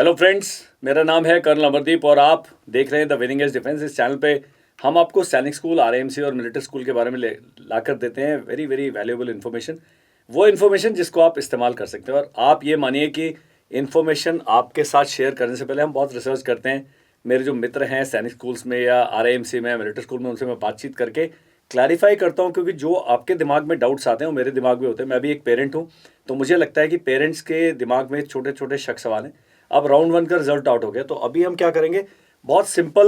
Hello friends, मेरा नाम है कर्नल अमरदीप और आप देख रहे हैं द विनिंग एज डिफेंस। इस चैनल पे हम आपको सैनिक स्कूल, आरएएमसी और मिलिट्री स्कूल के बारे में लाकर देते हैं वेरी वेरी वैल्यूएबल इन्फॉर्मेशन, वो इन्फॉर्मेशन जिसको आप इस्तेमाल कर सकते हैं। और आप ये मानिए कि इन्फॉर्मेशन आपके साथ शेयर करने से पहले हम बहुत रिसर्च करते हैं। मेरे जो मित्र हैं सैनिक स्कूल्स में या आरएएमसी में, मिलिट्री स्कूल में, उनसे मैं बातचीत करके क्लैरिफाई करता हूँ, क्योंकि जो आपके दिमाग में डाउट्स आते हैं वो मेरे दिमाग में होते हैं। मैं भी एक पेरेंट हूँ, तो मुझे लगता है कि पेरेंट्स के दिमाग में छोटे छोटे शक सवाल हैं। अब राउंड 1 का रिजल्ट आउट हो गया, तो अभी हम क्या करेंगे, बहुत सिंपल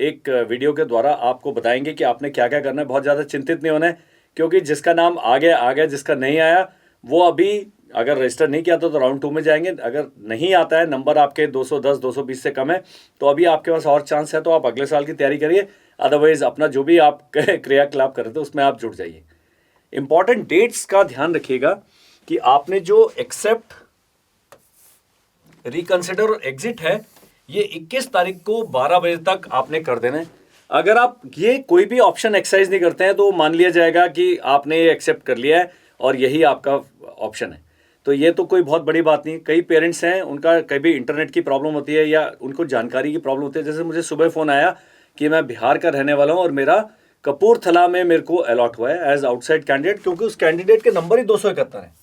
एक वीडियो के द्वारा आपको बताएंगे कि आपने क्या क्या करना है। बहुत ज़्यादा चिंतित नहीं होना है, क्योंकि जिसका नाम आ गया, जिसका नहीं आया वो अभी अगर रजिस्टर नहीं किया तो राउंड 2 में जाएंगे। अगर नहीं आता है, नंबर आपके 210 220 से कम है, तो अभी आपके पास और चांस है, तो आप अगले साल की तैयारी करिए। अदरवाइज अपना जो भी आप क्रियाकलाप कर रहे थे उसमें आप जुट जाइए। इंपॉर्टेंट डेट्स का ध्यान रखिएगा कि आपने जो एक्सेप्ट, रिकंसिडर और एग्जिट है, ये 21 तारीख को 12 बजे तक आपने कर देना है। अगर आप ये कोई भी ऑप्शन एक्सरसाइज नहीं करते हैं तो मान लिया जाएगा कि आपने ये एक्सेप्ट कर लिया है और यही आपका ऑप्शन है। तो ये तो कोई बहुत बड़ी बात नहीं। कई पेरेंट्स हैं, उनका कभी इंटरनेट की प्रॉब्लम होती है या उनको जानकारी की प्रॉब्लम होती है। जैसे मुझे सुबह फ़ोन आया कि मैं बिहार का रहने वाला हूँ और मेरा कपूरथला में मेरे को अलॉट हुआ है एज आउटसाइड कैंडिडेट, क्योंकि उस कैंडिडेट के नंबर ही 271 है।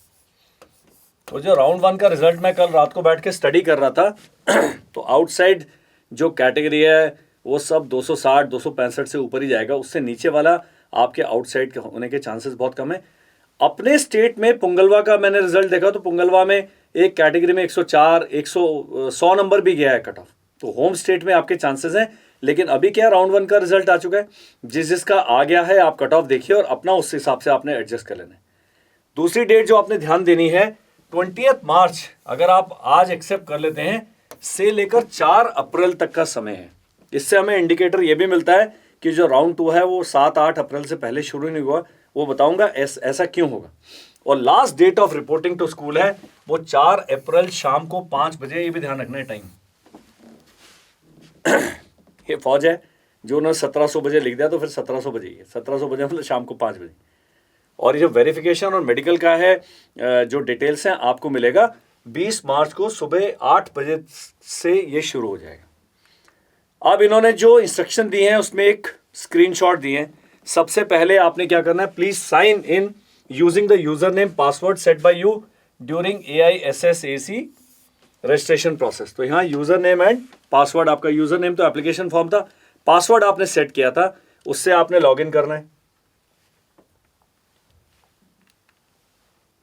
तो जो राउंड 1 का रिजल्ट मैं कल रात को बैठ के स्टडी कर रहा था तो आउटसाइड जो कैटेगरी है वो सब 260 265 से ऊपर ही जाएगा। उससे नीचे वाला आपके आउटसाइड होने के चांसेस बहुत कम है। अपने स्टेट में पुंगलवा का मैंने रिजल्ट देखा, तो पुंगलवा में एक कैटेगरी में 104 100 नंबर भी गया है कट ऑफ। तो होम स्टेट में आपके चांसेस हैं। लेकिन अभी क्या, राउंड 1 का रिजल्ट आ चुका है, जिसका आ गया है आप कट ऑफ देखिए और अपना उस हिसाब से आपने एडजस्ट कर लेना है। दूसरी डेट जो आपने ध्यान देनी है, 20 मार्च अगर आप आज एक्सेप्ट कर लेते हैं से लेकर 4 अप्रैल तक का समय है। इससे हमें इंडिकेटर ये भी मिलता है कि जो राउंड 2 है वो 7-8 अप्रैल से पहले शुरू नहीं हुआ। वो बताऊंगा ऐसा क्यों होगा। और last date of reporting to school है वो 4 अप्रैल शाम को 5 बजे। ये भी ध्यान रखना है टाइम। ये फौज है जो उन्होंने 1700 बजे लिख दिया, तो फिर 1700 बजे ही है। 1700 बजे मतलब शाम को 5 बजे। और ये जो वेरिफिकेशन और मेडिकल का है, जो डिटेल्स हैं आपको मिलेगा 20 मार्च को सुबह 8 बजे से ये शुरू हो जाएगा। अब इन्होंने जो इंस्ट्रक्शन दिए हैं उसमें एक स्क्रीनशॉट दिए हैं। सबसे पहले आपने क्या करना है, please sign in using the user name password set by you during AISSAC registration process. तो यहाँ यूजर नेम एंड पासवर्ड, आपका यूजर नेम तो एप्लीकेशन फॉर्म था, पासवर्ड आपने सेट किया था, उससे आपने लॉग इन करना है।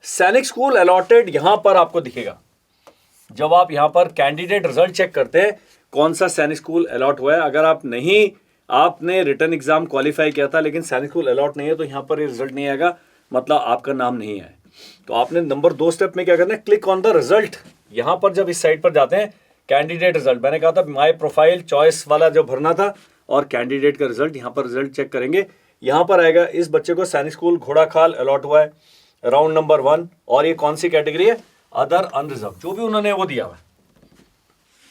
सैनिक स्कूल अलॉटेड यहां पर आपको दिखेगा। जब आप यहां पर कैंडिडेट रिजल्ट चेक करते हैं कौन सा सैनिक स्कूल अलॉट हुआ है। अगर आप नहीं, आपने रिटर्न एग्जाम क्वालिफाई किया था लेकिन सैनिक स्कूल अलॉट नहीं है, तो यहां पर रिजल्ट नहीं आएगा, मतलब आपका नाम नहीं है। तो आपने नंबर 2 स्टेप में क्या करना है, क्लिक ऑन द रिजल्ट। यहां पर जब इस साइट पर जाते हैं, कैंडिडेट रिजल्ट, मैंने कहा था माई प्रोफाइल चॉइस वाला जो भरना था, और कैंडिडेट का रिजल्ट, यहां पर रिजल्ट चेक करेंगे। यहां पर आएगा इस बच्चे को सैनिक स्कूल घोड़ाखाल अलॉट हुआ है राउंड नंबर 1, और ये कौन सी कैटेगरी है, अदर अनरिजर्व, जो भी उन्होंने वो दिया हुआ है,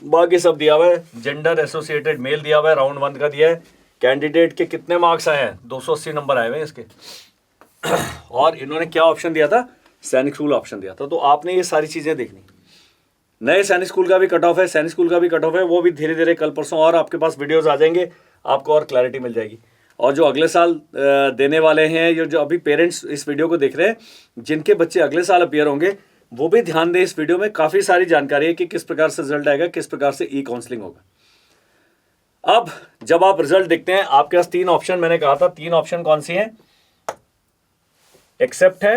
बाकी सब दिया हुआ है। जेंडर एसोसिएटेड मेल दिया हुआ है, राउंड 1 का दिया है। कैंडिडेट के कितने मार्क्स आए हैं, 280 नंबर आए हुए हैं इसके। और इन्होंने क्या ऑप्शन दिया था, सैनिक स्कूल ऑप्शन दिया था। तो आपने ये सारी चीजें देखनी। नए सैनिक स्कूल का भी कट ऑफ है, सैनिक स्कूल का भी कट ऑफ है, वो भी धीरे धीरे कल परसों और आपके पास वीडियोस आ जाएंगे, आपको और क्लैरिटी मिल जाएगी। और जो अगले साल देने वाले हैं, ये जो अभी पेरेंट्स इस वीडियो को देख रहे हैं, जिनके बच्चे अगले साल अपीयर होंगे, वो भी ध्यान दें। इस वीडियो में काफ़ी सारी जानकारी है कि किस प्रकार से रिजल्ट आएगा, किस प्रकार से ई काउंसलिंग होगा। अब जब आप रिजल्ट देखते हैं, आपके पास 3 ऑप्शन, मैंने कहा था 3 ऑप्शन कौन सी हैं, एक्सेप्ट है,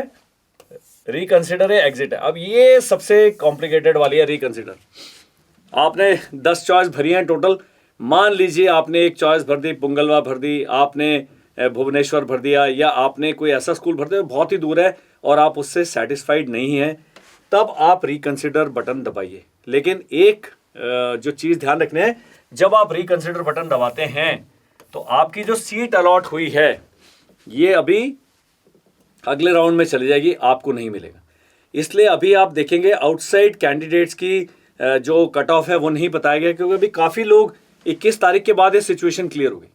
रिकंसिडर है, एग्जिट है। अब ये सबसे कॉम्प्लिकेटेड वाली है, रिकंसिडर। आपने 10 चॉइस भरी हैं टोटल। मान लीजिए आपने एक चॉइस भर दी, पुंगलवा भर दी, आपने भुवनेश्वर भर दिया, या आपने कोई ऐसा स्कूल भर दिया बहुत ही दूर है और आप उससे सेटिस्फाइड नहीं हैं, तब आप रिकंसिडर बटन दबाइए। लेकिन एक जो चीज़ ध्यान रखना है, जब आप रिकंसिडर बटन दबाते हैं तो आपकी जो सीट अलॉट हुई है ये अभी अगले राउंड में चली जाएगी, आपको नहीं मिलेगा। इसलिए अभी आप देखेंगे आउटसाइड कैंडिडेट्स की जो कट ऑफ है वो नहीं बताया गया, क्योंकि अभी काफ़ी लोग 21 तारीख के बाद ये सिचुएशन क्लियर होगी।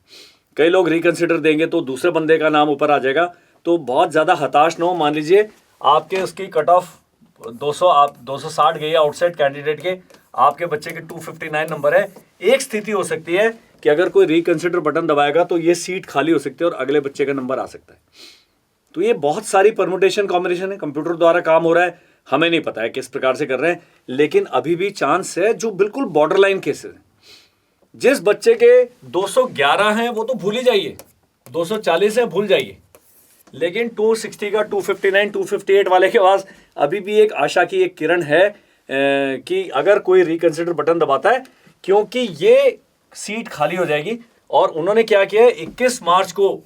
कई लोग रिकंसिडर देंगे तो दूसरे बंदे का नाम ऊपर आ जाएगा, तो बहुत ज़्यादा हताश ना हो। मान लीजिए आपके उसकी कट ऑफ 260 गई है आउटसाइड कैंडिडेट के, आपके बच्चे के 259 नंबर है। एक स्थिति हो सकती है कि अगर कोई रिकंसिडर बटन दबाएगा तो ये सीट खाली हो सकती है और अगले बच्चे का नंबर आ सकता है। तो ये बहुत सारी परमुटेशन कॉम्बिनेशन है, कंप्यूटर द्वारा काम हो रहा है, हमें नहीं पता है किस प्रकार से कर रहे हैं, लेकिन अभी भी चांस है जो बिल्कुल बॉर्डरलाइन केसेस है। जिस बच्चे के 211 हैं वो तो भूल ही जाइए, 240 है भूल जाइए, लेकिन 260 का 259 258 वाले के पास अभी भी एक आशा की एक किरण है कि अगर कोई रिकंसिडर बटन दबाता है, क्योंकि ये सीट खाली हो जाएगी। और उन्होंने क्या किया है, 21 मार्च को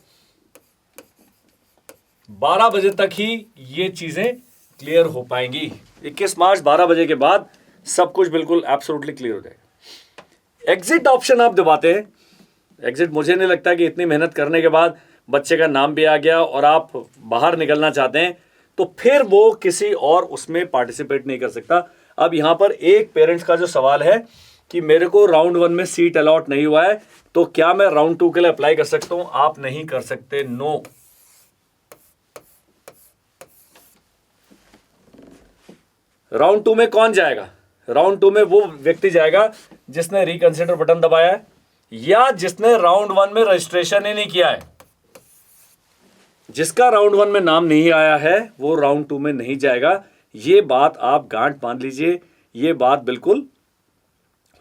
12 बजे तक ही ये चीजें क्लियर हो पाएंगी। 21 मार्च 12 बजे के बाद सब कुछ बिल्कुल एब्सोल्युटली क्लियर हो जाएगा। एग्जिट ऑप्शन आप दबाते हैं, एग्जिट मुझे नहीं लगता कि इतनी मेहनत करने के बाद बच्चे का नाम भी आ गया और आप बाहर निकलना चाहते हैं तो फिर वो किसी और उसमें पार्टिसिपेट नहीं कर सकता। अब यहाँ पर एक पेरेंट्स का जो सवाल है कि मेरे को राउंड 1 में सीट अलॉट नहीं हुआ है तो क्या मैं राउंड 2 के लिए अप्लाई कर सकता हूं? आप नहीं कर सकते, नो। राउंड 2 में कौन जाएगा? राउंड 2 में वो व्यक्ति जाएगा जिसने रिकंसिडर बटन दबाया है या जिसने राउंड 1 में रजिस्ट्रेशन ही नहीं किया है। जिसका राउंड 1 में नाम नहीं आया है वो राउंड 2 में नहीं जाएगा। ये बात आप गांठ बांध लीजिए, ये बात बिल्कुल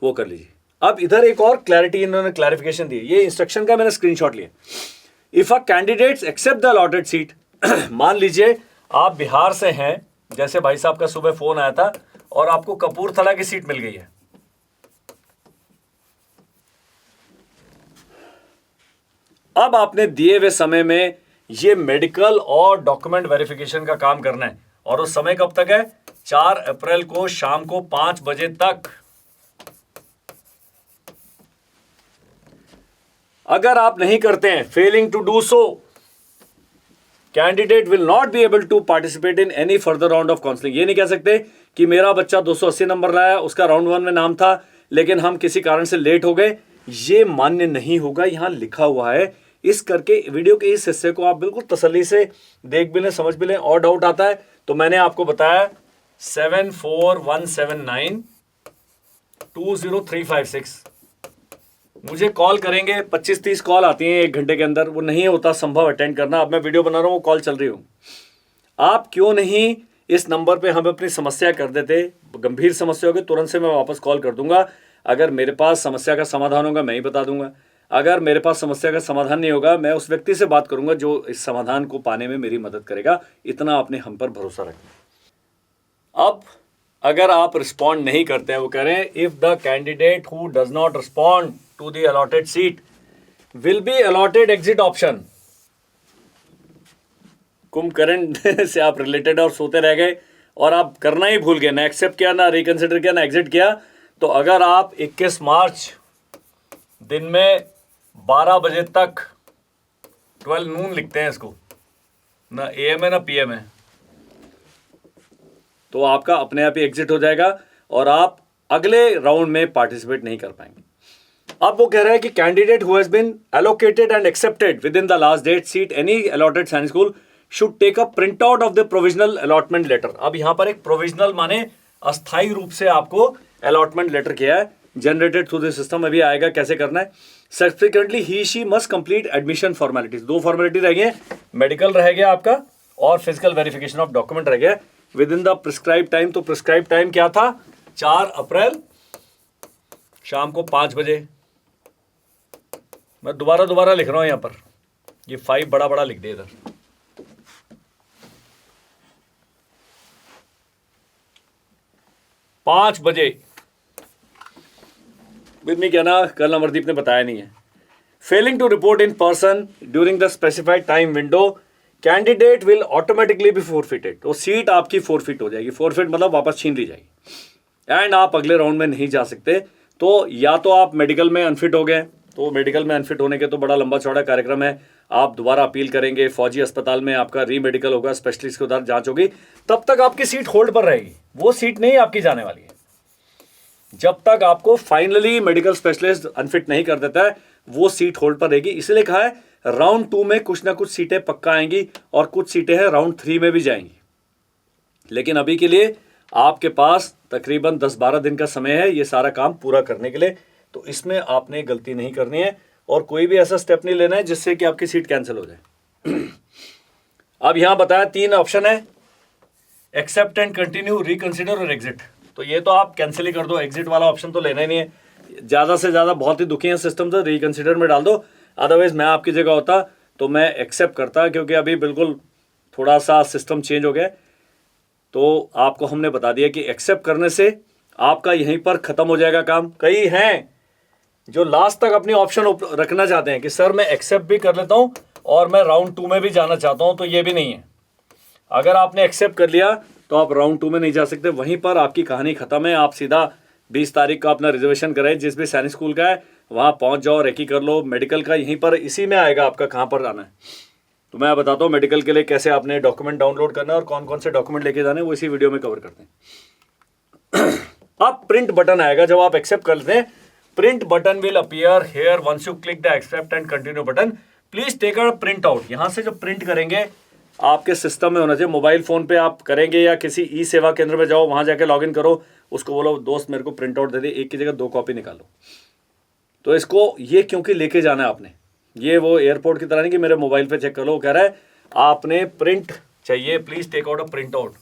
वो कर लीजिए। अब इधर एक और क्लैरिटी इन्होंने क्लैरिफिकेशन दी, ये इंस्ट्रक्शन का मैंने स्क्रीनशॉट लिया। If a candidates accept the allotted seat, मान लीजिए आप बिहार से हैं, जैसे भाई साहब का सुबह फोन आया था और आपको कपूरथला की सीट मिल गई है। अब आपने दिए हुए समय में ये मेडिकल और डॉक्यूमेंट वेरिफिकेशन का काम करना है और उस समय कब तक है? 4 अप्रैल को शाम को 5 बजे तक। अगर आप नहीं करते हैं, failing to do so, candidate will not be able to participate in any further round of counselling. ये नहीं कह सकते कि मेरा बच्चा 280 नंबर लाया, उसका राउंड 1 में नाम था लेकिन हम किसी कारण से लेट हो गए, ये मान्य नहीं होगा। यहां लिखा हुआ है। इस करके वीडियो के इस हिस्से को आप बिल्कुल तसल्ली से देख भी लें, समझ भी लें। और डाउट आता है तो मैंने आपको बताया 7417920356 मुझे कॉल करेंगे। 25-30 कॉल आती हैं 1 घंटे के अंदर, वो नहीं होता संभव अटेंड करना। अब मैं वीडियो बना रहा हूँ, वो कॉल चल रही हूँ। आप क्यों नहीं इस नंबर पे हमें अपनी समस्या कर देते? गंभीर समस्या होगी तुरंत से मैं वापस कॉल कर दूंगा। अगर मेरे पास समस्या का समाधान होगा मैं ही बता दूंगा, अगर मेरे पास समस्या का समाधान नहीं होगा मैं उस व्यक्ति से बात करूंगा जो इस समाधान को पाने में मेरी मदद करेगा। इतना आपने हम पर भरोसा रखें। अब अगर आप रिस्पॉन्ड नहीं करते हैं, वो कह रहे हैं if the candidate who does not respond to the allotted seat will be allotted exit option. Kumbhakarna से आप रिलेटेड और सोते रह गए और आप करना ही भूल गए, ना एक्सेप्ट किया, ना रिकंसिडर किया, ना एग्जिट किया। तो अगर आप 21 मार्च दिन में 12 बजे तक 12 नून लिखते हैं इसको, ना AM है ना PM है, तो आपका अपने आप ही एग्जिट हो जाएगा और आप अगले राउंड में पार्टिसिपेट नहीं कर पाएंगे। अब वो कह रहा है कि candidate who has been allocated and accepted within the last date seat any allotted Sainik school should take a print out of the provisional allotment letter. अब यहां पर एक प्रोविजनल माने अस्थायी रूप से आपको अलॉटमेंट लेटर किया है, जनरेटेड थ्रू द सिस्टम। अभी आएगा कैसे करना है। Subsequently he she must complete admission formalities. 2 formality रह गए, मेडिकल रह गया आपका और फिजिकल वेरिफिकेशन ऑफ डॉक्यूमेंट रह गया with in the prescribe time. तो प्रिस्क्राइब टाइम क्या था? 4 अप्रैल शाम को 5 बजे। मैं दोबारा लिख रहा हूं यहां पर, ये 5 बड़ा लिख दे इधर। पांच बजे विद मी कहना, कल अमरदीप ने बताया नहीं है। Failing to report in person during the specified time window candidate will automatically be forfeited. तो सीट आपकी फोरफिट हो जाएगी। फोरफिट मतलब वापस छीन ली जाएगी एंड आप अगले राउंड में नहीं जा सकते। तो या तो आप मेडिकल में अनफिट हो गए, तो मेडिकल में अनफिट होने के तो बड़ा लंबा चौड़ा कार्यक्रम है, आप दोबारा अपील करेंगे, फौजी अस्पताल में आपका रीमेडिकल होगा, स्पेशलिस्ट के उधर जांच होगी, तब तक आपकी सीट होल्ड पर रहेगी। वो सीट नहीं आपकी जाने वाली है जब तक आपको फाइनली मेडिकल स्पेशलिस्ट अनफिट नहीं कर देता है, वो सीट होल्ड पर रहेगी। इसलिए कहा है राउंड 2 में कुछ ना कुछ सीटें पक्का आएंगी और कुछ सीटें हैं राउंड 3 में भी जाएंगी। लेकिन अभी के लिए आपके पास तकरीबन 10-12 दिन का समय है ये सारा काम पूरा करने के लिए, तो इसमें आपने गलती नहीं करनी है और कोई भी ऐसा स्टेप नहीं लेना है जिससे कि आपकी सीट कैंसिल हो जाए। अब यहाँ बताया 3 ऑप्शन है, एक्सेप्ट एंड कंटिन्यू, रिकंसिडर और एग्जिट। तो ये तो आप कैंसिल ही कर दो, एग्जिट वाला ऑप्शन तो लेना ही नहीं है। ज़्यादा से ज़्यादा बहुत ही दुखी है सिस्टम से, रिकंसिडर में डाल दो। अदरवाइज मैं आपकी जगह होता तो मैं एक्सेप्ट करता, क्योंकि अभी बिल्कुल थोड़ा सा सिस्टम चेंज हो गया। तो आपको हमने बता दिया कि एक्सेप्ट करने से आपका यहीं पर ख़त्म हो जाएगा काम। कई हैं जो लास्ट तक अपनी ऑप्शन रखना चाहते हैं कि सर मैं एक्सेप्ट भी कर लेता हूँ और मैं राउंड 2 में भी जाना चाहता हूँ, तो ये भी नहीं है। अगर आपने एक्सेप्ट कर लिया तो आप राउंड 2 में नहीं जा सकते, वहीं पर आपकी कहानी ख़त्म है। आप सीधा 20 तारीख का अपना रिजर्वेशन कराए, जिस भी सैनिक स्कूल का है वहाँ पहुँच जाओ, रेकी कर लो। मेडिकल का यहीं पर इसी में आएगा आपका कहाँ पर जाना है। तो मैं बताता हूँ मेडिकल के लिए कैसे आपने डॉक्यूमेंट डाउनलोड करना है और कौन कौन से डॉक्यूमेंट लेके जाने हैं, वो इसी वीडियो में कवर करते हैं। अब प्रिंट बटन आएगा जब आप एक्सेप्ट कर लेते हैं। Print button will appear here once you click the accept and continue button. Please take a print out. यहाँ से जो प्रिंट करेंगे आपके सिस्टम में होना चाहिए। मोबाइल फ़ोन पे आप करेंगे या किसी ई सेवा केंद्र में जाओ, वहाँ जाके लॉगिन करो, उसको बोलो दोस्त मेरे को प्रिंट आउट दे दे, एक की जगह 2 कॉपी निकालो। तो इसको ये क्योंकि लेके जाना है आपने, ये वो एयरपोर्ट की तरह नहीं कि मेरे मोबाइल पे चेक कर लो। वो कह रहा है आपने प्रिंट चाहिए, please take out a print out.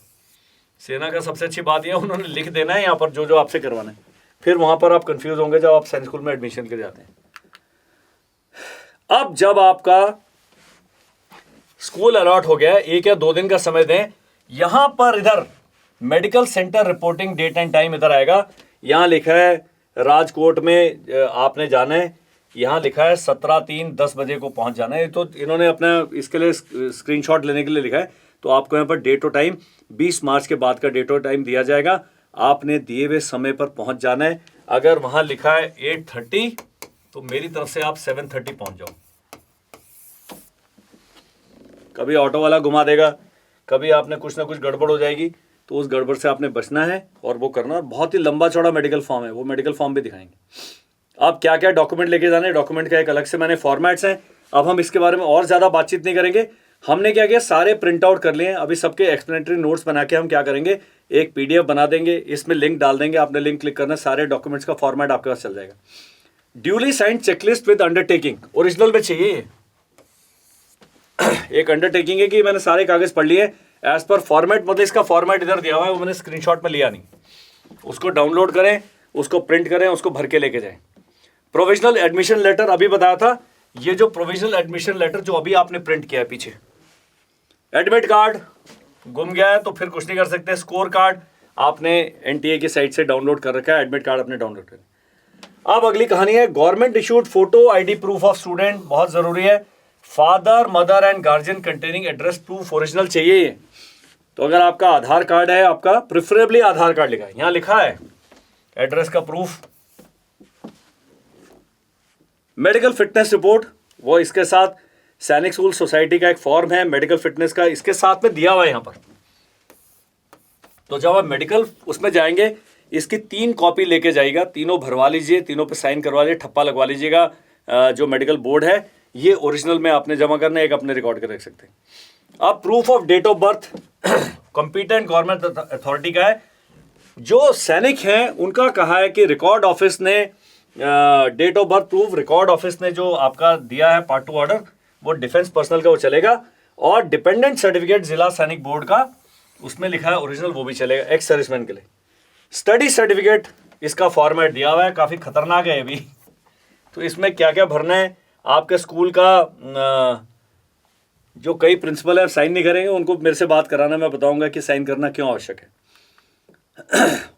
सेना का सबसे अच्छी बात यह उन्होंने लिख देना है यहाँ पर जो जो आपसे करवाना है, फिर वहाँ पर आप कंफ्यूज होंगे जब आप सैनिक स्कूल में एडमिशन के जाते हैं। अब जब आपका स्कूल अलॉट हो गया, 1 या 2 दिन का समय दें। यहाँ पर इधर medical centre reporting date and time इधर आएगा। यहाँ लिखा है राजकोट में आपने जाना है, यहाँ लिखा है 17:03 बजे को पहुँच जाना है। तो इन्होंने अपना इसके लिए स्क्रीनशॉट लेने के लिए लिखा है। तो आपको यहाँ पर डेट और टाइम 20 मार्च के बाद का डेट और टाइम दिया जाएगा। आपने दिए हुए समय पर पहुँच जाना है। अगर वहाँ लिखा है 8:30 तो मेरी तरफ से आप 7:30 पहुँच जाओ। कभी ऑटो वाला घुमा देगा, कभी आपने कुछ ना कुछ गड़बड़ हो जाएगी, तो उस गड़बड़ से आपने बचना है और वो करना। बहुत ही लंबा चौड़ा मेडिकल फॉर्म है, वो मेडिकल फॉर्म भी दिखाएंगे। अब क्या क्या डॉक्यूमेंट लेके जाने, डॉक्यूमेंट का एक अलग से मैंने फॉर्मेट्स हैं। अब हम इसके बारे में और ज़्यादा बातचीत नहीं करेंगे। हमने क्या किया, सारे प्रिंट आउट कर लिए हैं। अभी सबके एक्सप्लेनेटरी नोट्स बना के हम क्या करेंगे, एक PDF बना देंगे, इसमें लिंक डाल देंगे। आपने लिंक क्लिक करना, सारे डॉक्यूमेंट्स का फॉर्मेट आपके पास चल जाएगा। Duly signed checklist with undertaking, original में चाहिए। एक अंडरटेकिंग है कि मैंने सारे कागज पढ़ लिए एज पर फॉर्मेट, मतलब इसका फॉर्मेट इधर दिया हुआ है, वो मैंने स्क्रीनशॉट में लिया नहीं। उसको डाउनलोड करें, उसको प्रिंट करें, उसको भर के लेके जाएं। प्रोविजनल एडमिशन लेटर अभी बताया था, ये जो प्रोविजनल एडमिशन लेटर जो अभी आपने प्रिंट किया है पीछे। एडमिट कार्ड गुम गया है तो फिर कुछ नहीं कर सकते। स्कोर कार्ड आपने NTA की साइट से डाउनलोड कर रखा है, एडमिट कार्ड अपने डाउनलोड करें। अब अगली कहानी है government issued photo ID proof of student, बहुत जरूरी है। Father mother and guardian containing address proof original चाहिए। तो अगर आपका आधार कार्ड है, आपका प्रिफरेबली आधार कार्ड लिखा है, यहाँ लिखा है एड्रेस का प्रूफ। मेडिकल फिटनेस रिपोर्ट, वो इसके साथ सैनिक स्कूल सोसाइटी का एक फॉर्म है मेडिकल फिटनेस का, इसके साथ में दिया हुआ है यहाँ पर। तो जब आप मेडिकल उसमें जाएंगे, इसकी 3 कॉपी लेके जाइएगा, तीनों भरवा लीजिए, तीनों पे साइन करवा लीजिए, ठप्पा लगवा लीजिएगा। जो मेडिकल बोर्ड है ये ओरिजिनल में आपने जमा करना है, एक अपने रिकॉर्ड कर रख सकते हैं। अब proof of date of birth competent government authority का है। जो सैनिक हैं उनका कहा है कि रिकॉर्ड ऑफिस ने date of birth proof, record office ने जो आपका दिया है पार्ट 2 ऑर्डर, वो डिफेंस पर्सनल का वो चलेगा। और डिपेंडेंट सर्टिफिकेट जिला सैनिक बोर्ड का, उसमें लिखा है ओरिजिनल, वो भी चलेगा एक्स सर्विसमैन के लिए। स्टडी सर्टिफिकेट, इसका फॉर्मेट दिया हुआ है, काफ़ी खतरनाक है अभी। तो इसमें क्या क्या भरना है, आपके स्कूल का जो कई प्रिंसिपल है साइन नहीं करेंगे, उनको मेरे से बात कराना, मैं बताऊंगा कि साइन करना क्यों आवश्यक है।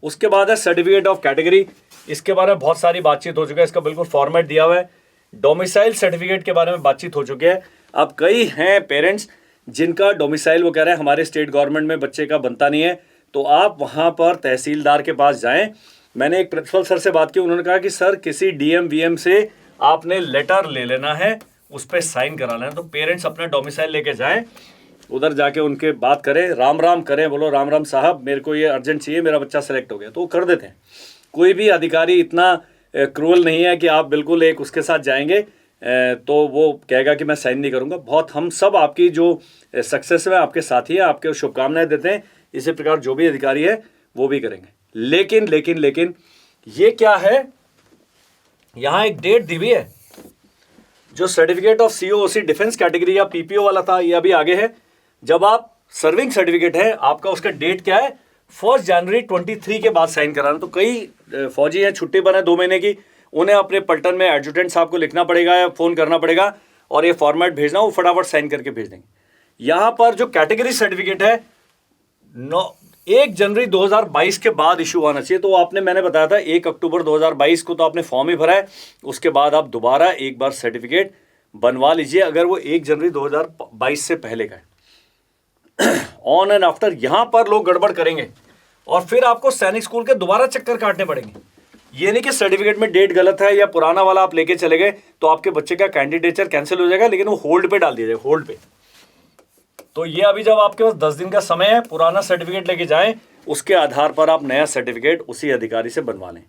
उसके बाद है सर्टिफिकेट ऑफ कैटेगरी, इसके बारे में बहुत सारी बातचीत हो चुकी है, इसका बिल्कुल फॉर्मेट दिया हुआ है। डोमिसाइल सर्टिफिकेट के बारे में बातचीत हो चुकी है। अब कई हैं पेरेंट्स जिनका डोमिसाइल वो कह रहे हैं हमारे स्टेट गवर्नमेंट में बच्चे का बनता नहीं है, तो आप वहाँ पर तहसीलदार के पास जाएं। मैंने एक प्रिंसिपल सर से बात की, उन्होंने कहा कि सर किसी DM VM से आपने लेटर ले लेना है, उस पर साइन कराना है। तो पेरेंट्स अपना डोमिसाइल लेके जाएं, उधर जाके उनके बात करें, राम राम करें, बोलो राम राम साहब मेरे को ये अर्जेंट चाहिए, मेरा बच्चा सेलेक्ट हो गया, तो वो कर देते हैं। कोई भी अधिकारी इतना क्रूअल नहीं है कि आप बिल्कुल एक उसके साथ जाएंगे तो वो कहेगा कि मैं साइन नहीं करूँगा। बहुत हम सब आपकी जो सक्सेस है आपके साथी है, आपके शुभकामनाएं देते हैं। इसी प्रकार जो भी अधिकारी है वो भी करेंगे। लेकिन लेकिन लेकिन ये क्या है, यहां एक डेट दी हुई है, जो certificate of COOC defence category या PPO वाला था, ये अभी आगे है। जब आप सर्विंग सर्टिफिकेट है आपका, उसका डेट क्या है, 1 जनवरी 23 के बाद साइन कराना। तो कई फौजी हैं, छुट्टी पर है 2 महीने की, उन्हें अपने पलटन में एडजुटेंट साहब को लिखना पड़ेगा या फ़ोन करना पड़ेगा और ये फॉर्मेट भेजना, वो फटाफट साइन करके भेज देंगे। यहाँ पर जो कैटेगरी सर्टिफिकेट है 1 जनवरी 2022 के बाद इशू आना चाहिए। तो आपने, मैंने बताया था 1 अक्टूबर 2022 को तो आपने फॉर्म ही भरा है, उसके बाद आप दोबारा एक बार सर्टिफिकेट बनवा लीजिए अगर वो 1 जनवरी 2022 से पहले का है। ऑन एंड आफ्टर यहां पर लोग गड़बड़ करेंगे और फिर आपको सैनिक स्कूल के दोबारा चक्कर काटने पड़ेंगे। ये नहीं कि सर्टिफिकेट में डेट गलत है या पुराना वाला आप लेके चले गए तो आपके बच्चे का कैंडिडेचर कैंसिल हो जाएगा, लेकिन वो होल्ड पे डाल दिया जाएगा, होल्ड पे। तो ये अभी जब आपके पास 10 दिन का समय है, पुराना सर्टिफिकेट लेके जाएं, उसके आधार पर आप नया सर्टिफिकेट उसी अधिकारी से बनवा लें।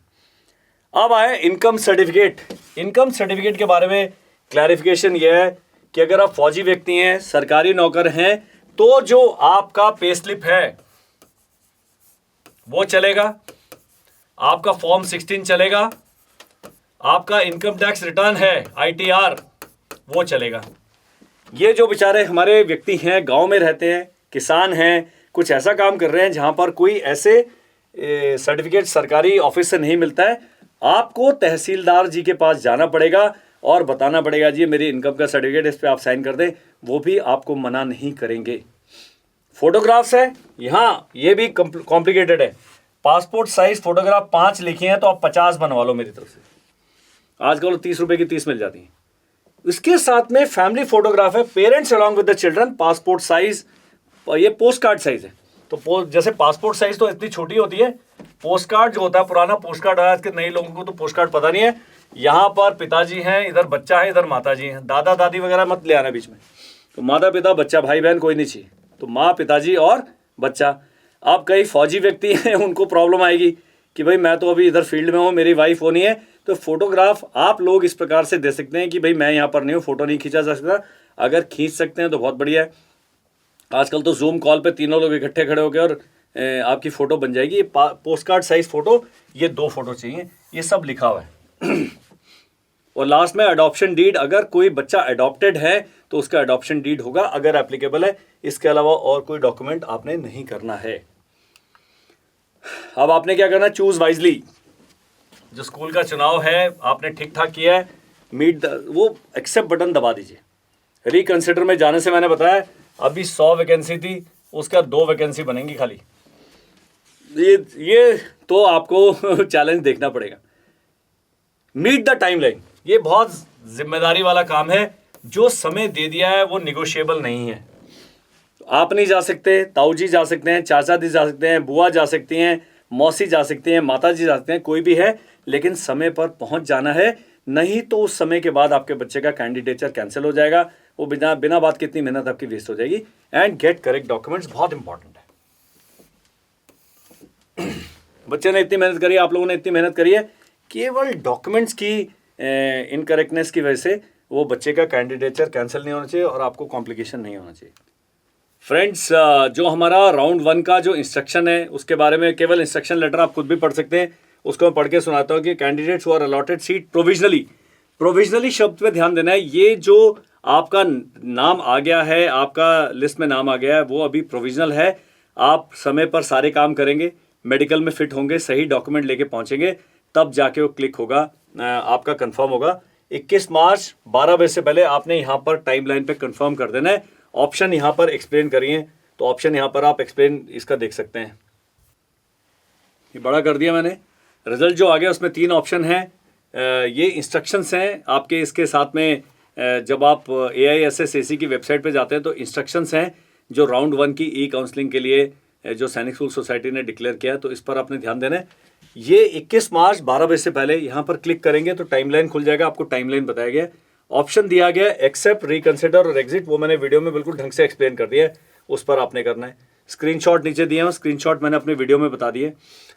अब आए इनकम सर्टिफिकेट। इनकम सर्टिफिकेट के बारे में क्लैरिफिकेशन यह है कि अगर आप फौजी व्यक्ति हैं, सरकारी नौकर हैं, तो जो आपका पे स्लिप है वो चलेगा, आपका फॉर्म 16 चलेगा, आपका इनकम टैक्स रिटर्न है ITR वो चलेगा। ये जो बेचारे हमारे व्यक्ति हैं, गांव में रहते हैं, किसान हैं, कुछ ऐसा काम कर रहे हैं जहां पर कोई ऐसे सर्टिफिकेट सरकारी ऑफिस से नहीं मिलता है, आपको तहसीलदार जी के पास जाना पड़ेगा और बताना पड़ेगा जी मेरी इनकम का सर्टिफिकेट, इस पे आप साइन कर दें, वो भी आपको मना नहीं करेंगे। फोटोग्राफ्स है, यहाँ ये भी कॉम्प्लिकेटेड है। पासपोर्ट साइज फोटोग्राफ 5 लिखे हैं तो आप 50 बनवा लो मेरी तरफ से, आजकल 30 रुपए की 30 मिल जाती हैं। इसके साथ में फैमिली फोटोग्राफ है, parents along with the children, passport size, ये पोस्ट कार्ड साइज है। तो जैसे पासपोर्ट साइज तो इतनी छोटी होती है, पोस्ट कार्ड जो होता है, पुराना पोस्ट कार्ड आया, के नए लोगों को तो पोस्ट कार्ड पता नहीं है। यहाँ पर पिताजी हैं, इधर बच्चा है, इधर माता जी हैं, दादा दादी वगैरह मत ले आना बीच में। तो माता पिता बच्चा भाई बहन कोई नहीं चाहिए, तो माँ पिताजी और बच्चा। आप कई फौजी व्यक्ति हैं, उनको प्रॉब्लम आएगी कि भाई मैं तो अभी इधर फील्ड में हूँ, मेरी वाइफ होनी है, तो फोटोग्राफ आप लोग इस प्रकार से दे सकते हैं कि भाई मैं यहाँ पर नहीं हूँ, फोटो नहीं खींचा जा सकता। अगर खींच सकते हैं तो बहुत बढ़िया है। आजकल तो जूम कॉल पे तीनों लोग इकट्ठे खड़े होकर और आपकी फ़ोटो बन जाएगी। ये पोस्ट कार्ड साइज फ़ोटो, ये 2 फोटो चाहिए, ये सब लिखा हुआ है। और लास्ट में अडॉप्शन डीड, अगर कोई बच्चा अडॉप्टेड है तो उसका अडॉप्शन डीड होगा अगर एप्लीकेबल है। इसके अलावा और कोई डॉक्यूमेंट आपने नहीं करना है। अब आपने क्या करना है, चूज वाइजली। जो स्कूल का चुनाव है आपने ठीक ठाक किया है, मीट वो एक्सेप्ट बटन दबा दीजिए। रिकंसिडर में जाने से मैंने बताया अभी 100 वैकेंसी थी, उसका 2 वैकेंसी बनेंगी खाली। ये तो आपको चैलेंज देखना पड़ेगा। मीट द टाइमलाइन, ये बहुत जिम्मेदारी वाला काम है। जो समय दे दिया है वो निगोशिएबल नहीं है। आप नहीं जा सकते, ताऊ जी जा सकते हैं, चाचा जी जा सकते हैं, बुआ जा सकती हैं, मौसी जा सकती हैं, माता जी जा सकते हैं, कोई भी है, लेकिन समय पर पहुंच जाना है। नहीं तो उस समय के बाद आपके बच्चे का कैंडिडेचर कैंसिल हो जाएगा, वो बिना बात की इतनी मेहनत आपकी वेस्ट हो जाएगी। एंड गेट करेक्ट डॉक्यूमेंट्स बहुत इंपॉर्टेंट है। बच्चे ने इतनी मेहनत करी, आप लोगों ने इतनी मेहनत करी है, केवल डॉक्यूमेंट्स की इनकरेक्टनेस की वजह से वो बच्चे का कैंडिडेचर कैंसिल नहीं होना चाहिए और आपको कॉम्प्लिकेशन नहीं होना चाहिए। फ्रेंड्स, जो हमारा राउंड 1 का जो इंस्ट्रक्शन है उसके बारे में केवल इंस्ट्रक्शन लेटर आप खुद भी पढ़ सकते हैं, उसको मैं पढ़ के सुनाता हूँ कि candidates who are allotted seat provisionally शब्द पे ध्यान देना है। ये जो आपका नाम आ गया है, आपका लिस्ट में नाम आ गया है, वो अभी प्रोविजनल है। आप समय पर सारे काम करेंगे, मेडिकल में फिट होंगे, सही डॉक्यूमेंट लेके पहुंचेंगे, तब जाके वो क्लिक होगा, आपका कंफर्म होगा। 21 मार्च 12 बजे से पहले आपने यहाँ पर टाइमलाइन पे कंफर्म कर देना है। ऑप्शन यहाँ पर एक्सप्लेन करिए, तो ऑप्शन यहाँ पर आप एक्सप्लेन इसका देख सकते हैं। ये बड़ा कर दिया मैंने। रिजल्ट जो आ गया उसमें 3 ऑप्शन हैं। ये इंस्ट्रक्शंस हैं आपके, इसके साथ में जब आप AISSAC की वेबसाइट पे जाते हैं तो इंस्ट्रक्शंस हैं जो राउंड 1 की काउंसलिंग के लिए जो सैनिक स्कूल सोसाइटी ने डिक्लेयर किया है, तो इस पर आपने ध्यान देना है। ये 21 मार्च 12 बजे से पहले यहाँ पर क्लिक करेंगे तो टाइमलाइन खुल जाएगा, आपको टाइमलाइन बताया गया। ऑप्शन दिया गया एक्सेप्ट, रिकंसिडर और एग्जिट, वो मैंने वीडियो में बिल्कुल ढंग से एक्सप्लेन कर दिया है, उस पर आपने करना है। स्क्रीनशॉट नीचे दिए हैं, स्क्रीनशॉट मैंने अपने वीडियो में बता दिए।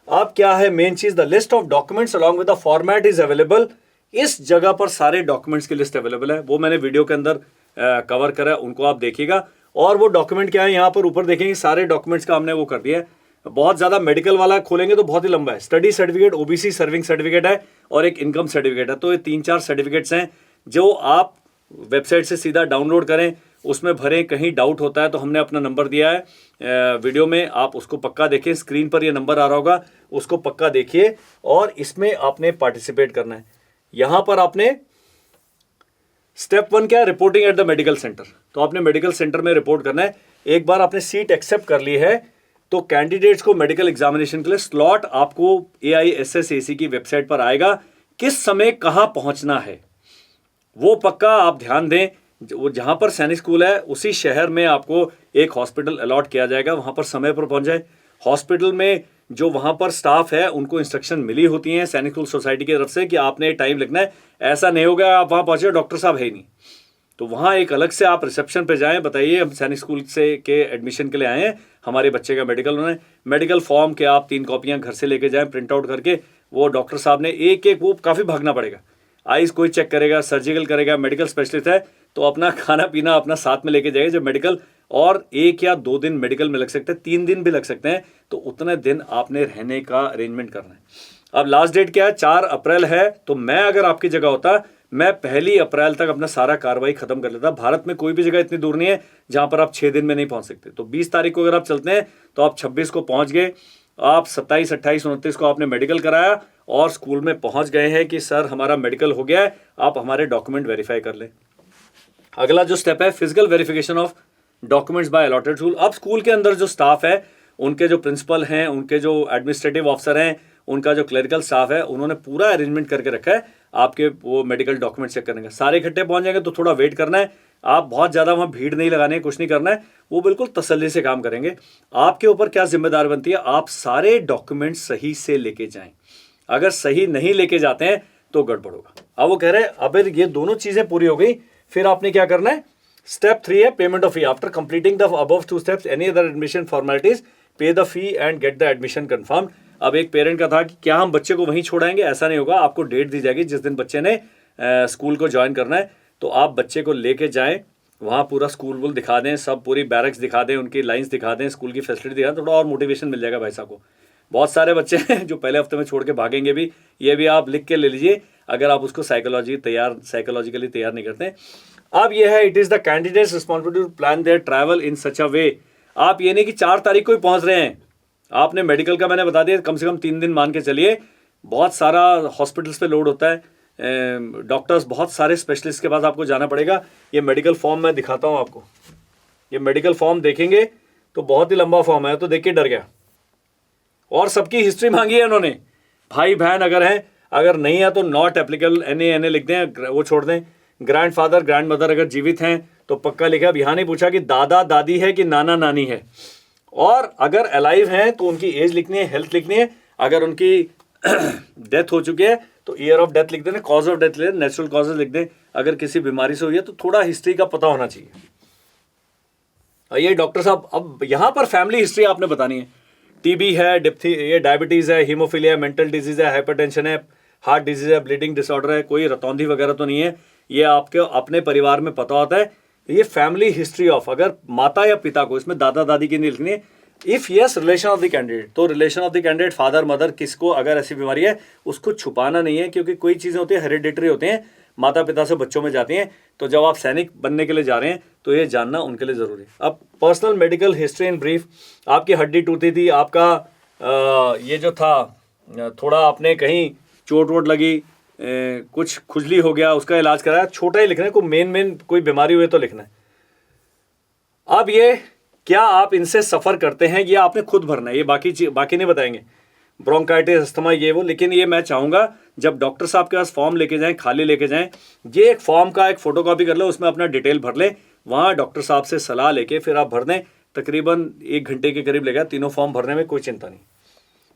अब क्या है मेन चीज, the list of documents along with the format is available. इस जगह पर सारे डॉक्यूमेंट्स की लिस्ट अवेलेबल है, वो मैंने वीडियो के अंदर कवर करा है, उनको आप देखिएगा। और वो डॉक्यूमेंट क्या है यहाँ पर ऊपर देखेंगे, सारे डॉक्यूमेंट्स का हमने वो कर दिया है। बहुत ज़्यादा मेडिकल वाला खोलेंगे तो बहुत ही लंबा है। Study certificate, OBC serving certificate है और एक इनकम सर्टिफिकेट है। तो ये 3-4 सर्टिफिकेट्स हैं जो आप वेबसाइट से सीधा डाउनलोड करें, उसमें भरें। कहीं डाउट होता है तो हमने अपना नंबर दिया है वीडियो में, आप उसको पक्का देखें। स्क्रीन पर ये नंबर आ रहा होगा, उसको पक्का देखिए और इसमें आपने पार्टिसिपेट करना है। यहाँ पर आपने स्टेप 1 क्या है, reporting at the medical centre. तो आपने मेडिकल सेंटर में रिपोर्ट करना है। एक बार आपने सीट एक्सेप्ट कर ली है तो कैंडिडेट्स को मेडिकल एग्जामिनेशन के लिए स्लॉट आपको AISSAC की वेबसाइट पर आएगा, किस समय कहाँ पहुँचना है वो पक्का आप ध्यान दें। वो जहाँ पर सैनिक स्कूल है उसी शहर में आपको एक हॉस्पिटल अलॉट किया जाएगा, वहाँ पर समय पर पहुँच जाए। हॉस्पिटल में जो वहाँ पर स्टाफ है उनको इंस्ट्रक्शन मिली होती हैं सैनिक स्कूल सोसाइटी की तरफ से कि आपने टाइम लिखना है। ऐसा नहीं होगा आप वहाँ पहुँचे डॉक्टर साहब है ही नहीं, तो वहाँ एक अलग से आप रिसेप्शन पे जाएं, बताइए हम सैनिक स्कूल से के एडमिशन के लिए आए हैं, हमारे बच्चे का मेडिकल होना है। मेडिकल फॉर्म के आप 3 कॉपियाँ घर से लेके जाएं प्रिंट आउट करके। वो डॉक्टर साहब ने एक एक, वो काफ़ी भागना पड़ेगा। आइज कोई चेक करेगा, सर्जिकल करेगा, मेडिकल स्पेशलिस्ट है तो अपना खाना पीना अपना साथ में लेके जाएगा जब मेडिकल। और 1 या 2 दिन मेडिकल में लग सकते हैं, 3 दिन भी लग सकते हैं, तो उतने दिन आपने रहने का अरेंजमेंट करना है। अब लास्ट डेट क्या है, 4 अप्रैल है। तो मैं अगर आपकी जगह होता मैं 1 अप्रैल तक अपना सारा कार्रवाई खत्म कर लेता। भारत में कोई भी जगह इतनी दूर नहीं है जहां पर आप 6 दिन में नहीं पहुंच सकते। तो 20 तारीख को अगर आप चलते हैं तो आप 26 को पहुंच गए, आप 27, 28, 29 को आपने मेडिकल कराया और स्कूल में पहुंच गए हैं कि सर हमारा मेडिकल हो गया है, आप हमारे डॉक्यूमेंट वेरीफाई कर लें। अगला जो स्टेप है, physical verification of documents by allotted school. अब स्कूल के अंदर जो स्टाफ है, उनके जो प्रिंसिपल हैं, उनके जो एडमिनिस्ट्रेटिव ऑफिसर हैं, उनका जो क्लरिकल स्टाफ है, उन्होंने पूरा अरेंजमेंट करके रखा है आपके वो मेडिकल डॉक्यूमेंट चेक करने का। सारे इकट्ठे पहुंच जाएंगे तो थोड़ा वेट करना है, आप बहुत ज़्यादा वहाँ भीड़ नहीं लगानी है, कुछ नहीं करना है, वो बिल्कुल तसल्ली से काम करेंगे। आपके ऊपर क्या जिम्मेदारी बनती है, आप सारे डॉक्यूमेंट सही से लेके जाएं। अगर सही नहीं लेके जाते हैं तो गड़बड़ होगा। अब वो कह रहे हैं अब ये दोनों चीज़ें पूरी हो गई, फिर आपने क्या करना है, स्टेप 3 है payment of fee. After completing the above 2 steps any other admission formalities pay the fee and get the admission confirm. अब एक पेरेंट का था कि क्या हम बच्चे को वहीं छोड़ाएंगे, ऐसा नहीं होगा। आपको डेट दी जाएगी जिस दिन बच्चे ने स्कूल को ज्वाइन करना है, तो आप बच्चे को लेके जाएं, वहाँ पूरा स्कूल वूल दिखा दें, सब पूरी बैरक्स दिखा दें, उनकी लाइन्स दिखा दें, स्कूल की फैसिलिटी दिखा दें, थोड़ा और मोटिवेशन मिल जाएगा भाई साहब को। बहुत सारे बच्चे हैं जो पहले हफ्ते में छोड़ के भागेंगे भी, ये भी आप लिख के ले लीजिए अगर आप उसको साइकोलॉजिकली तैयार नहीं करते। अब ये है, it is the candidate's responsibility to plan their travel in such a way. आप ये नहीं कि 4 तारीख को ही पहुंच रहे हैं, आपने मेडिकल का मैंने बता दिया कम से कम 3 दिन मान के चलिए। बहुत सारा हॉस्पिटल्स पे लोड होता है, डॉक्टर्स बहुत सारे स्पेशलिस्ट के पास आपको जाना पड़ेगा। ये मेडिकल फॉर्म मैं दिखाता हूँ आपको, ये मेडिकल फॉर्म देखेंगे तो बहुत ही लंबा फॉर्म है, तो देख के डर गया। और सबकी हिस्ट्री मांगी है उन्होंने, भाई बहन अगर हैं, अगर नहीं है तो नॉट एप्लीकेबल NA लिख दें, वो छोड़ दें। ग्रैंडफादर ग्रैंडमदर अगर जीवित हैं तो पक्का लिखा। अब यहाँ नहीं पूछा कि दादा दादी है कि नाना नानी है। और अगर अलाइव हैं तो उनकी एज लिखनी है, हेल्थ लिखनी है। अगर उनकी डेथ हो चुकी है तो ईयर ऑफ डेथ लिख दें, कॉज ऑफ डेथ लिख दें, नेचुरल कॉजेज लिख दें। अगर किसी बीमारी से हुई है तो थोड़ा हिस्ट्री का पता होना चाहिए। और ये डॉक्टर साहब, अब यहाँ पर फैमिली हिस्ट्री आपने बतानी है। TB है, ये डायबिटीज़ है, हीमोफीलिया, मेंटल डिजीज़ है, हाइपरटेंशन है, हार्ट डिजीज़ है, ब्लीडिंग डिसऑर्डर है, कोई रतौंधी वगैरह तो नहीं है। ये आपके अपने परिवार में पता होता है। ये फैमिली हिस्ट्री ऑफ, अगर माता या पिता को, इसमें दादा दादी की नहीं लिखनी है। If yes relation of the candidate, तो relation of the candidate father mother, किसको अगर ऐसी बीमारी है उसको छुपाना नहीं है, क्योंकि कोई चीज़ें होती हैं हेरिडिटरी होती हैं, माता पिता से बच्चों में जाती हैं। तो जब आप सैनिक बनने के लिए जा रहे हैं तो ये जानना उनके लिए ज़रूरी है। अब personal medical history in brief, आपकी हड्डी टूटी थी, आपका ये जो था थोड़ा आपने कहीं चोट वोट लगी, कुछ खुजली हो गया, उसका इलाज कराया, छोटा ही लिखना है। कोई मेन कोई बीमारी हुई तो लिखना है। अब ये क्या आप इनसे सफ़र करते हैं, ये आपने खुद भरना है, ये बाकी नहीं बताएंगे, ब्रोंकाइटिस, अस्थमा, ये वो। लेकिन ये मैं चाहूँगा जब डॉक्टर साहब के पास फॉर्म लेके जाएं, खाली लेके जाएं, ये एक फॉर्म का एक फ़ोटोकॉपी कर लो, उसमें अपना डिटेल भर लें, वहाँ डॉक्टर साहब से सलाह लेके फिर आप भर दें। तकरीबन 1 घंटे के करीब लगेगा तीनों फॉर्म भरने में, कोई चिंता नहीं।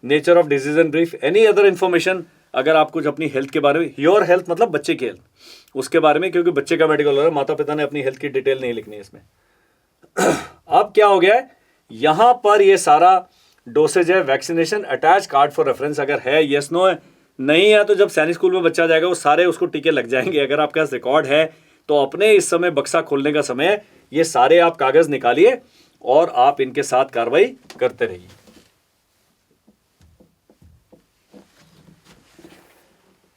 Nature of disease and brief, any other information, अगर आप कुछ अपनी हेल्थ के बारे में, योर हेल्थ मतलब बच्चे की हेल्थ, उसके बारे में, क्योंकि बच्चे का मेडिकल हो रहा है, माता पिता ने अपनी हेल्थ की डिटेल नहीं लिखनी है इसमें। अब क्या हो गया है, यहाँ पर ये सारा डोसेज है, vaccination, attach card for reference, अगर है यस नो है, नहीं है तो जब सैनिक स्कूल में बच्चा जाएगा वो सारे उसको टीके लग जाएंगे। अगर आपके पास रिकॉर्ड है तो अपने इस समय बक्सा खोलने का समय है, ये सारे आप कागज़ निकालिए और आप इनके साथ कार्रवाई करते रहिए।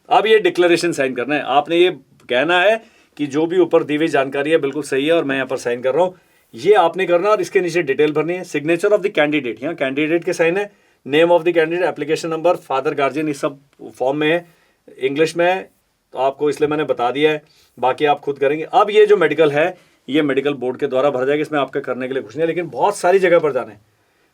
अब ये डिक्लेरेशन साइन करना है, आपने ये कहना है कि जो भी ऊपर दी हुई जानकारी है बिल्कुल सही है और मैं यहाँ पर साइन कर रहा हूँ, ये आपने करना। और इसके नीचे डिटेल भरनी है, सिग्नेचर ऑफ द कैंडिडेट, यहाँ कैंडिडेट के साइन है, name of the candidate, application number, father guardian, ये सब फॉर्म में है, इंग्लिश में है तो आपको इसलिए मैंने बता दिया है, बाकी आप खुद करेंगे। अब ये जो मेडिकल है ये मेडिकल बोर्ड के द्वारा भरा जाएगा, इसमें आपका करने के लिए कुछ नहीं है, लेकिन बहुत सारी जगह पर जाना है,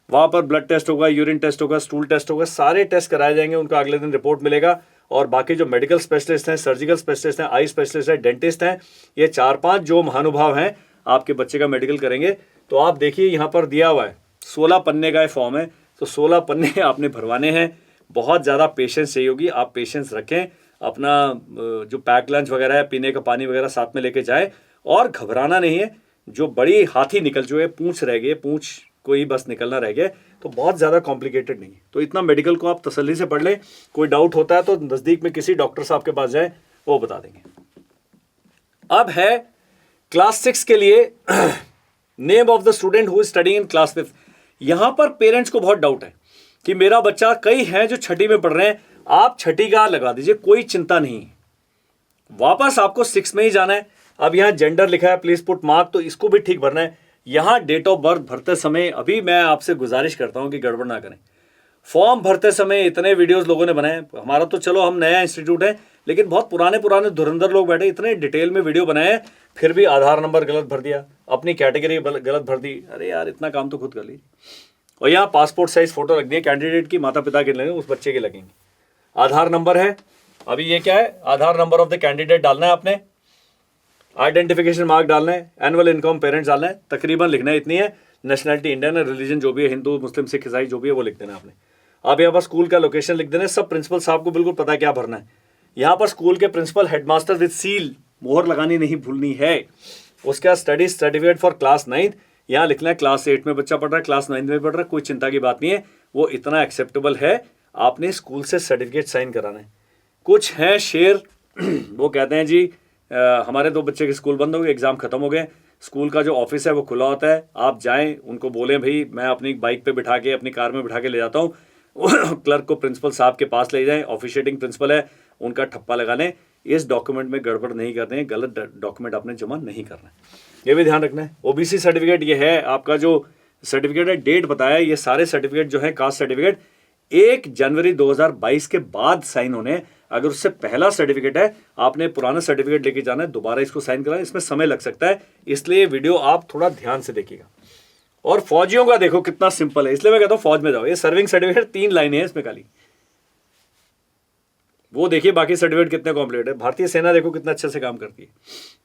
वहाँ पर ब्लड टेस्ट होगा, यूरिन टेस्ट होगा, स्टूल टेस्ट होगा, सारे टेस्ट कराए जाएंगे, उनका अगले दिन रिपोर्ट मिलेगा। और बाकी जो मेडिकल स्पेशलिस्ट हैं, सर्जिकल स्पेशलिस्ट हैं, आई स्पेशलिस्ट हैं, डेंटिस्ट हैं, ये 4-5 जो महानुभाव हैं आपके बच्चे का मेडिकल करेंगे। तो आप देखिए यहाँ पर दिया हुआ है 16 पन्ने का ये फॉर्म है, तो 16 पन्ने आपने भरवाने हैं। बहुत ज़्यादा पेशेंस चाहिए होगी, आप पेशेंस रखें, अपना जो पैक लंच वगैरह है, पीने का पानी वगैरह साथ में लेके जाए और घबराना नहीं है। जो बड़ी हाथी निकल चुके, पूंछ रह गए, पूंछ कोई बस निकलना रह गया, तो बहुत ज़्यादा कॉम्प्लिकेटेड नहीं है। तो इतना मेडिकल को आप तसल्ली से पढ़ लें, कोई डाउट होता है तो नज़दीक में किसी डॉक्टर साहब के पास जाए, वो बता देंगे। अब है क्लास 6 के लिए name of the student who is studying in class 5। यहां पर पेरेंट्स को बहुत डाउट है कि मेरा बच्चा, कई हैं जो छठी में पढ़ रहे हैं, आप छठी का लगा दीजिए, कोई चिंता नहीं है, वापस आपको 6 में ही जाना है। अब यहां जेंडर लिखा है, प्लीज पुट मार्क, तो इसको भी ठीक भरना है। यहां डेट ऑफ बर्थ भरते समय अभी मैं आपसे गुजारिश करता हूं कि गड़बड़ ना करें। फॉर्म भरते समय इतने वीडियोस लोगों ने बनाए, हमारा तो चलो हम नया इंस्टीट्यूट है, लेकिन बहुत पुराने पुराने धुरंधर लोग बैठे, इतने डिटेल में वीडियो बनाए, फिर भी आधार नंबर गलत भर दिया, अपनी कैटेगरी गलत भर दी। अरे यार, इतना काम तो खुद कर लीजिए। और यहाँ पासपोर्ट साइज फोटो रख दिए, कैंडिडेट की, माता पिता के लगेंगे, उस बच्चे के लगेंगे। आधार नंबर है, अभी ये क्या है, आधार नंबर ऑफ द कैंडिडेट डालना है आपने, आइडेंटिफिकेशन मार्क डालना है, एनुअल इनकम पेरेंट्स डालना है, तकरीबन लिखना है इतनी है, नेशनलिटी इंडियन है, रिलीजन जो भी है, हिंदू मुस्लिम सिख ईसाई जो भी है वो लिख देना आपने। आप यहाँ पर स्कूल का लोकेशन लिख देना है, सब प्रिंसिपल साहब को बिल्कुल पता है क्या भरना है। यहाँ पर स्कूल के प्रिंसिपल, हेडमास्टर विद सील, मोहर लगानी नहीं भूलनी है। उसके बाद स्टडी सर्टिफिकेट फॉर क्लास 9, यहाँ लिखना है क्लास 8 में बच्चा पढ़ रहा है, क्लास 9 में पढ़ रहा है, कोई चिंता की बात नहीं है, वो इतना एक्सेप्टेबल है। आपने स्कूल से सर्टिफिकेट साइन कराना है। कुछ हैं शेर, वो कहते हैं जी हमारे 2 बच्चे के स्कूल बंद हो गए, एग्जाम खत्म हो गए, स्कूल का जो ऑफिस है वो खुला होता है, आप जाएं, उनको बोलें भाई मैं अपनी बाइक पे बिठा के, अपनी कार में बिठा के ले जाता हूँ, क्लर्क को प्रिंसिपल साहब के पास ले जाएं, ऑफिशिएटिंग प्रिंसिपल है, उनका ठप्पा लगा लें। इस डॉक्यूमेंट में गड़बड़ नहीं करते हैं, गलत डॉक्यूमेंट आपने जमा नहीं करना है, ये भी ध्यान रखना है। ओबीसी सर्टिफिकेट ये है आपका, जो सर्टिफिकेट है, डेट बताया, ये सारे सर्टिफिकेट जो है कास्ट सर्टिफिकेट 1 जनवरी 2022 के बाद साइन होने। अगर उससे पहला सर्टिफिकेट है, आपने पुराना सर्टिफिकेट लेके जाना है, दोबारा इसको साइन कराना, इसमें समय लग सकता है, इसलिए वीडियो आप थोड़ा ध्यान से देखिएगा। और फौजियों का देखो कितना सिंपल है, इसलिए मैं कहता हूं फौज में जाओ। ये सर्विंग सर्टिफिकेट 3 लाइनें हैं इसमें खाली, वो देखिए, बाकी सर्टिफिकेट कितने कॉम्प्लीट है। भारतीय सेना देखो कितना अच्छे से काम करती है।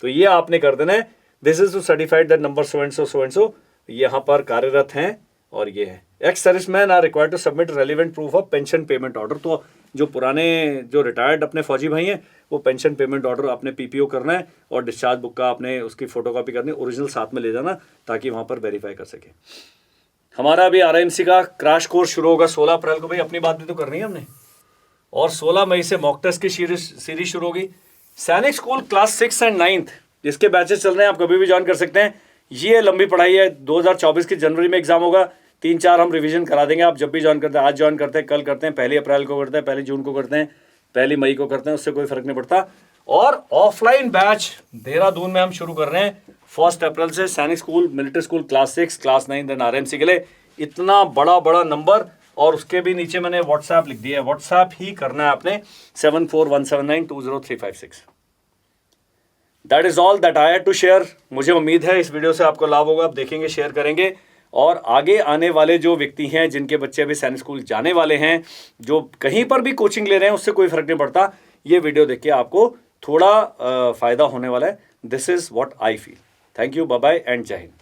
तो ये आपने कर देना है, this is to certified that number so and so यहाँ पर कार्यरत हैं। और ये है ex serviceman are required to submit relevant proof of pension payment order. तो जो पुराने जो रिटायर्ड अपने फौजी भाई हैं, वो पेंशन पेमेंट ऑर्डर आपने पीपीओ करना है, और डिस्चार्ज बुक का आपने उसकी फोटोकॉपी करनी है, ओरिजिनल साथ में ले जाना, ताकि वहाँ पर वेरीफाई कर सके। हमारा अभी RIMC का क्रैश कोर्स शुरू होगा 16 अप्रैल को। भाई अपनी बात भी तो करनी है हमने। और 16 मई से मॉक टेस्ट की सीरीज शुरू होगी। सैनिक स्कूल क्लास 6 एंड 9 जिसके बैचेस चल रहे हैं, आप कभी भी ज्वाइन कर सकते हैं। ये लंबी पढ़ाई है, 2024 की जनवरी में एग्जाम होगा, 3-4 हम रिवीजन करा देंगे। आप जब भी ज्वाइन करते हैं, आज ज्वाइन करते हैं, कल करते हैं, 1 अप्रैल को करते हैं, 1 जून को करते हैं, 1 मई को करते हैं, उससे कोई फर्क नहीं पड़ता। और ऑफलाइन बैच देहरादून में हम शुरू कर रहे हैं 1 अप्रैल से। Sainik school, military school class 6, class 9 then RIMC के लिए। इतना बड़ा नंबर, और उसके भी नीचे मैंने व्हाट्सएप लिख दिया है, व्हाट्सएप ही करना है आपने 7417920356। That is all that I had to share. मुझे उम्मीद है इस वीडियो से आपको लाभ होगा, आप देखेंगे, शेयर करेंगे। और आगे आने वाले जो व्यक्ति हैं, जिनके बच्चे अभी सैनिक स्कूल जाने वाले हैं, जो कहीं पर भी कोचिंग ले रहे हैं, उससे कोई फर्क नहीं पड़ता, ये वीडियो देख के आपको थोड़ा फायदा होने वाला है। This is what I feel. Thank you, bye bye and जय हिंद।